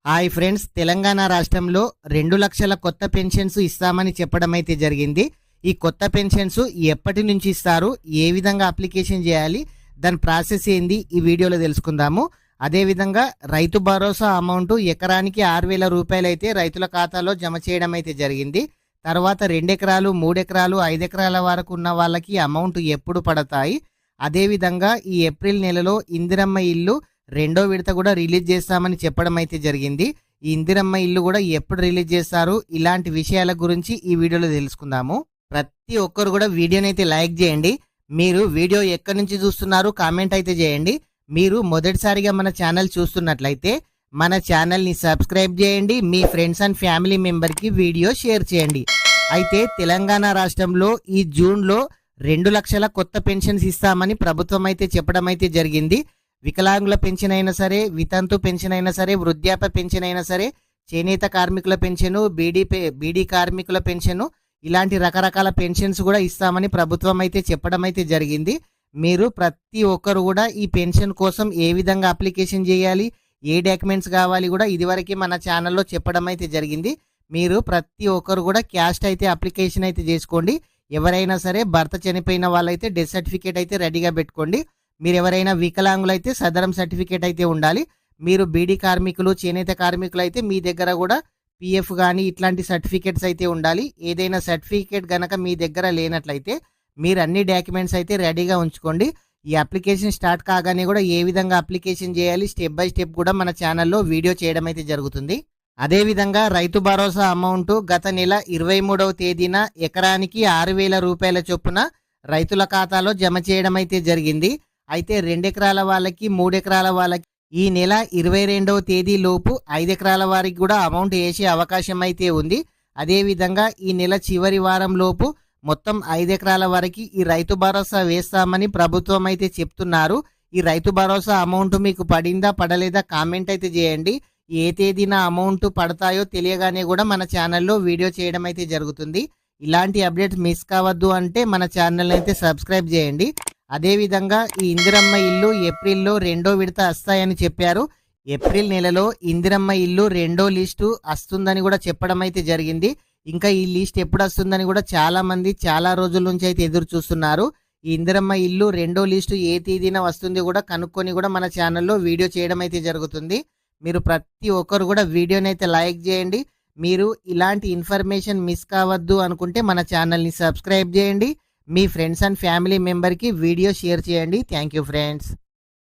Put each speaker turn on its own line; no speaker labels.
Hi friends, Telangana రాష్ట్రంలో 2 లక్షల కొత్త పెన్షన్స్ ఇస్తామని చెప్పడం అయితే జరిగింది. ఈ కొత్త పెన్షన్స్ ఎప్పటి నుంచి ఇస్తారు, ఏ విధంగా అప్లికేషన్ చేయాలి, దాని ప్రాసెస్ ఏంది ఈ వీడియోలో తెలుసుకుందాము. అదేవిధంగా రైతు భరోసా అమౌంట్ ఎకరానికి 6,000 రూపాయలు అయితే రైతుల ఖాతాలో జమ చేయడం అయితే జరిగింది. తర్వాత 2 ఎకరాలు, 3 ఎకరాలు, 5 ఎకరాల వరకు ఉన్న వాళ్ళకి అమౌంట్ ఎప్పుడు పడతాయి. అదేవిధంగా ఈ ఏప్రిల్ నెలలో ఇందిరమ్మ ఇల్లు రెండో విడత కూడా రిలీజ్ చేస్తామని చెప్పడం అయితే జరిగింది. ఈ ఇందిరమ్మ ఇల్లు కూడా ఎప్పుడు రిలీజ్ చేస్తారు, ఇలాంటి విషయాల గురించి ఈ వీడియోలో తెలుసుకుందాము. ప్రతి ఒక్కరు కూడా వీడియోని అయితే లైక్ చేయండి. మీరు వీడియో ఎక్కడి నుంచి చూస్తున్నారు కామెంట్ అయితే చేయండి. మీరు మొదటిసారిగా మన ఛానల్ చూస్తున్నట్లయితే మన ఛానల్ని సబ్స్క్రైబ్ చేయండి. మీ ఫ్రెండ్స్ అండ్ ఫ్యామిలీ మెంబర్కి వీడియో షేర్ చేయండి. అయితే తెలంగాణ రాష్ట్రంలో ఈ జూన్లో 2 లక్షల కొత్త పెన్షన్స్ ఇస్తామని ప్రభుత్వం అయితే చెప్పడం అయితే జరిగింది. వికలాంగుల పెన్షన్ అయినా సరే, వితంతు పెన్షన్ అయినా సరే, వృద్ధాప్య పెన్షన్ అయినా సరే, చేనేత కార్మికుల పెన్షను, బీడీ కార్మికుల పెన్షను, ఇలాంటి రకరకాల పెన్షన్స్ కూడా ఇస్తామని ప్రభుత్వం అయితే చెప్పడం అయితే జరిగింది. మీరు ప్రతి ఒక్కరు కూడా ఈ పెన్షన్ కోసం ఏ విధంగా అప్లికేషన్ చేయాలి, ఏ డాక్యుమెంట్స్ కావాలి కూడా ఇదివరకే మన ఛానల్లో చెప్పడం అయితే జరిగింది. మీరు ప్రతి ఒక్కరు కూడా క్యాస్ట్ అయితే అప్లికేషన్ అయితే చేసుకోండి. ఎవరైనా సరే భర్త చనిపోయిన వాళ్ళైతే డెత్ సర్టిఫికేట్ అయితే రెడీగా పెట్టుకోండి. మీరు ఎవరైనా వికలాంగులు అయితే సదరం సర్టిఫికేట్ అయితే ఉండాలి. మీరు బీడీ కార్మికులు, చేనేత కార్మికులు అయితే మీ దగ్గర కూడా పిఎఫ్ కానీ ఇట్లాంటి సర్టిఫికేట్స్ అయితే ఉండాలి. ఏదైనా సర్టిఫికేట్ గనక మీ దగ్గర లేనట్లయితే మీరు అన్ని డాక్యుమెంట్స్ అయితే రెడీగా ఉంచుకోండి. ఈ అప్లికేషన్ స్టార్ట్ కాగానే కూడా ఏ విధంగా అప్లికేషన్ చేయాలి స్టెప్ బై స్టెప్ కూడా మన ఛానల్లో వీడియో చేయడం అయితే జరుగుతుంది. అదేవిధంగా రైతు భరోసా అమౌంట్ గత నెల 23వ తేదీన ఎకరానికి 6,000 రూపాయల చొప్పున రైతుల ఖాతాలో జమ చేయడం అయితే జరిగింది. అయితే 2 ఎకరాల వాళ్ళకి, 3 ఎకరాల వాళ్ళకి ఈ నెల 22వ తేదీ లోపు 5 ఎకరాల వారికి కూడా అమౌంట్ వేసే అవకాశం అయితే ఉంది. అదేవిధంగా ఈ నెల చివరి వారం లోపు మొత్తం 5 ఎకరాల వరకు ఈ రైతు భరోసా వేస్తామని ప్రభుత్వం అయితే చెప్తున్నారు. ఈ రైతు భరోసా అమౌంట్ మీకు పడిందా పడలేదా కామెంట్ అయితే చేయండి. ఏ తేదీన అమౌంట్ పడతాయో తెలియగానే కూడా మన ఛానల్లో వీడియో చేయడం అయితే జరుగుతుంది. ఇలాంటి అప్డేట్స్ మిస్ కావద్దు అంటే మన ఛానల్ అయితే సబ్స్క్రైబ్ చేయండి. అదేవిధంగా ఈ ఇందిరమ్మ ఇల్లు ఏప్రిల్లో 2వ విడత వస్తాయని చెప్పారు. ఏప్రిల్ నెలలో ఇందిరమ్మ ఇల్లు 2వ లిస్టు వస్తుందని కూడా చెప్పడం అయితే జరిగింది. ఇంకా ఈ లిస్ట్ ఎప్పుడు వస్తుందని కూడా చాలా మంది చాలా రోజుల నుంచి అయితే ఎదురు చూస్తున్నారు. ఈ ఇందిరమ్మ ఇల్లు 2వ లిస్టు ఏ తేదీన వస్తుంది కూడా కనుక్కొని కూడా మన ఛానల్లో వీడియో చేయడం అయితే జరుగుతుంది. మీరు ప్రతి ఒక్కరు కూడా వీడియోని అయితే లైక్ చేయండి. మీరు ఇలాంటి ఇన్ఫర్మేషన్ మిస్ కావద్దు అనుకుంటే మన ఛానల్ని సబ్స్క్రైబ్ చేయండి. మీ ఫ్రెండ్స్ అండ్ ఫ్యామిలీ మెంబర్కి వీడియో షేర్ చేయండి. Thank you friends.